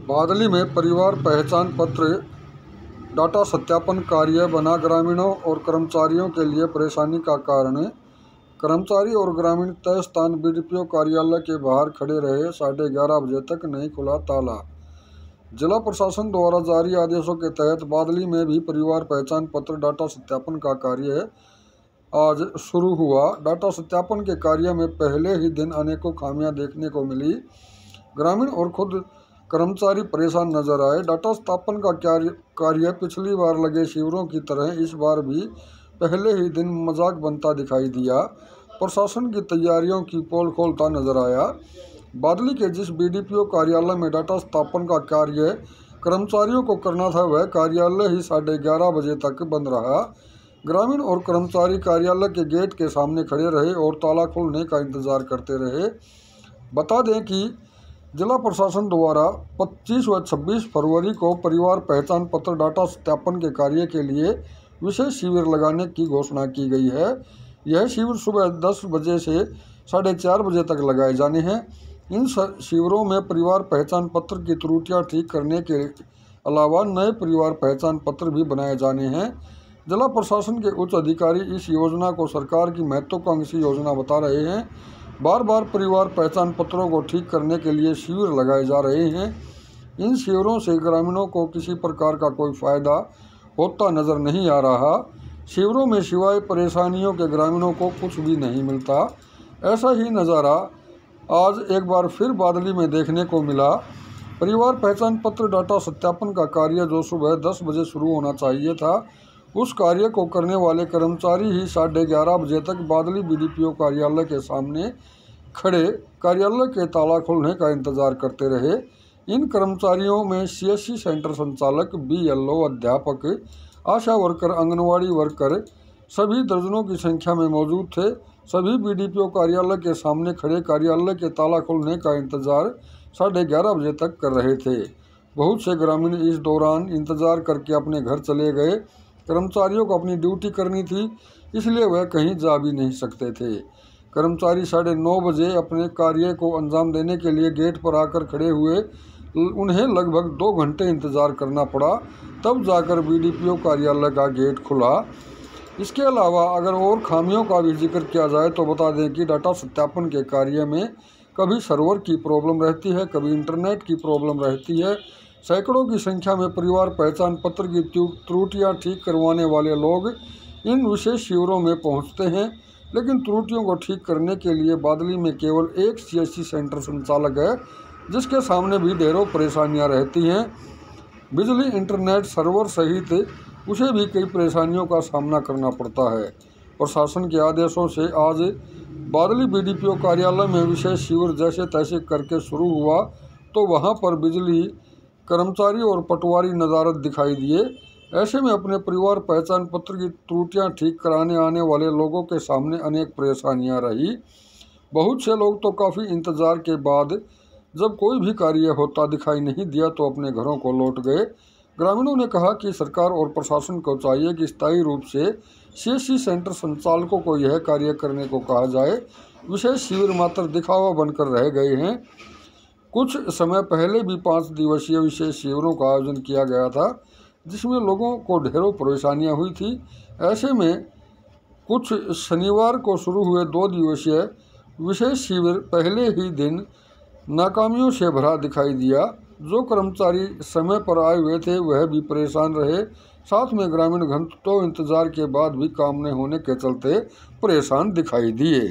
बादली में परिवार पहचान पत्र डाटा सत्यापन कार्य बना ग्रामीणों और कर्मचारियों के लिए परेशानी का कारण। कर्मचारी और ग्रामीण तय स्थान बीडीपीओ कार्यालय के बाहर खड़े रहे। 11:30 बजे तक नहीं खुला ताला। जिला प्रशासन द्वारा जारी आदेशों के तहत बादली में भी परिवार पहचान पत्र डाटा सत्यापन का कार्य आज शुरू हुआ। डाटा सत्यापन के कार्य में पहले ही दिन अनेकों खामियां देखने को मिली। ग्रामीण और खुद कर्मचारी परेशान नजर आए। डाटा सत्यापन का कार्य पिछली बार लगे शिविरों की तरह इस बार भी पहले ही दिन मजाक बनता दिखाई दिया। प्रशासन की तैयारियों की पोल खोलता नजर आया। बादली के जिस बीडीपीओ कार्यालय में डाटा सत्यापन का कार्य कर्मचारियों को करना था, वह कार्यालय ही 11:30 बजे तक बंद रहा। ग्रामीण और कर्मचारी कार्यालय के गेट के सामने खड़े रहे और ताला खुलने का इंतजार करते रहे। बता दें कि जिला प्रशासन द्वारा 25 व 26 फरवरी को परिवार पहचान पत्र डाटा सत्यापन के कार्य के लिए विशेष शिविर लगाने की घोषणा की गई है। यह शिविर सुबह 10 बजे से 4:30 बजे तक लगाए जाने हैं। इन शिविरों में परिवार पहचान पत्र की त्रुटियां ठीक करने के अलावा नए परिवार पहचान पत्र भी बनाए जाने हैं। जिला प्रशासन के उच्च अधिकारी इस योजना को सरकार की महत्वाकांक्षी योजना बता रहे हैं। बार बार परिवार पहचान पत्रों को ठीक करने के लिए शिविर लगाए जा रहे हैं। इन शिविरों से ग्रामीणों को किसी प्रकार का कोई फायदा होता नजर नहीं आ रहा। शिविरों में सिवाय परेशानियों के ग्रामीणों को कुछ भी नहीं मिलता। ऐसा ही नज़ारा आज एक बार फिर बादली में देखने को मिला। परिवार पहचान पत्र डाटा सत्यापन का कार्य जो सुबह 10 बजे शुरू होना चाहिए था, उस कार्य को करने वाले कर्मचारी ही 11:30 बजे तक बादली बीडीपीओ कार्यालय के सामने खड़े कार्यालय के ताला खोलने का इंतजार करते रहे। इन कर्मचारियों में सीएससी सेंटर संचालक, बीएलओ, अध्यापक, आशा वर्कर, आंगनवाड़ी वर्कर सभी दर्जनों की संख्या में मौजूद थे। सभी बीडीपीओ कार्यालय के सामने खड़े कार्यालय के ताला खोलने का इंतजार 11:30 बजे तक कर रहे थे। बहुत से ग्रामीण इस दौरान इंतजार करके अपने घर चले गए। कर्मचारियों को अपनी ड्यूटी करनी थी, इसलिए वह कहीं जा भी नहीं सकते थे। कर्मचारी 9:30 बजे अपने कार्य को अंजाम देने के लिए गेट पर आकर खड़े हुए। उन्हें लगभग 2 घंटे इंतजार करना पड़ा, तब जाकर बीडीपीओ कार्यालय का गेट खुला। इसके अलावा अगर और खामियों का भी जिक्र किया जाए तो बता दें कि डाटा सत्यापन के कार्य में कभी सर्वर की प्रॉब्लम रहती है, कभी इंटरनेट की प्रॉब्लम रहती है। सैकड़ों की संख्या में परिवार पहचान पत्र की त्रुटियां ठीक करवाने वाले लोग इन विशेष शिविरों में पहुंचते हैं, लेकिन त्रुटियों को ठीक करने के लिए बादली में केवल एक सीएससी सेंटर संचालक है, जिसके सामने भी ढेरों परेशानियां रहती हैं। बिजली, इंटरनेट, सर्वर सहित उसे भी कई परेशानियों का सामना करना पड़ता है। प्रशासन के आदेशों से आज बादली बीडीपीओ कार्यालय में विशेष शिविर जैसे तैसे करके शुरू हुआ, तो वहां पर बिजली, कर्मचारी और पटवारी नज़ारत दिखाई दिए। ऐसे में अपने परिवार पहचान पत्र की त्रुटियां ठीक कराने आने वाले लोगों के सामने अनेक परेशानियां रही। बहुत से लोग तो काफ़ी इंतजार के बाद जब कोई भी कार्य होता दिखाई नहीं दिया तो अपने घरों को लौट गए। ग्रामीणों ने कहा कि सरकार और प्रशासन को चाहिए कि स्थायी रूप से सीएससी सेंटर संचालकों को यह कार्य करने को कहा जाए। विशेष शिविर मात्र दिखावा बनकर रह गए हैं। कुछ समय पहले भी 5 दिवसीय विशेष शिविरों का आयोजन किया गया था, जिसमें लोगों को ढेरों परेशानियां हुई थी। ऐसे में कुछ शनिवार को शुरू हुए 2 दिवसीय विशेष शिविर पहले ही दिन नाकामियों से भरा दिखाई दिया। जो कर्मचारी समय पर आए हुए थे वह भी परेशान रहे। साथ में ग्रामीण घंटों इंतजार के बाद भी काम न होने के चलते परेशान दिखाई दिए।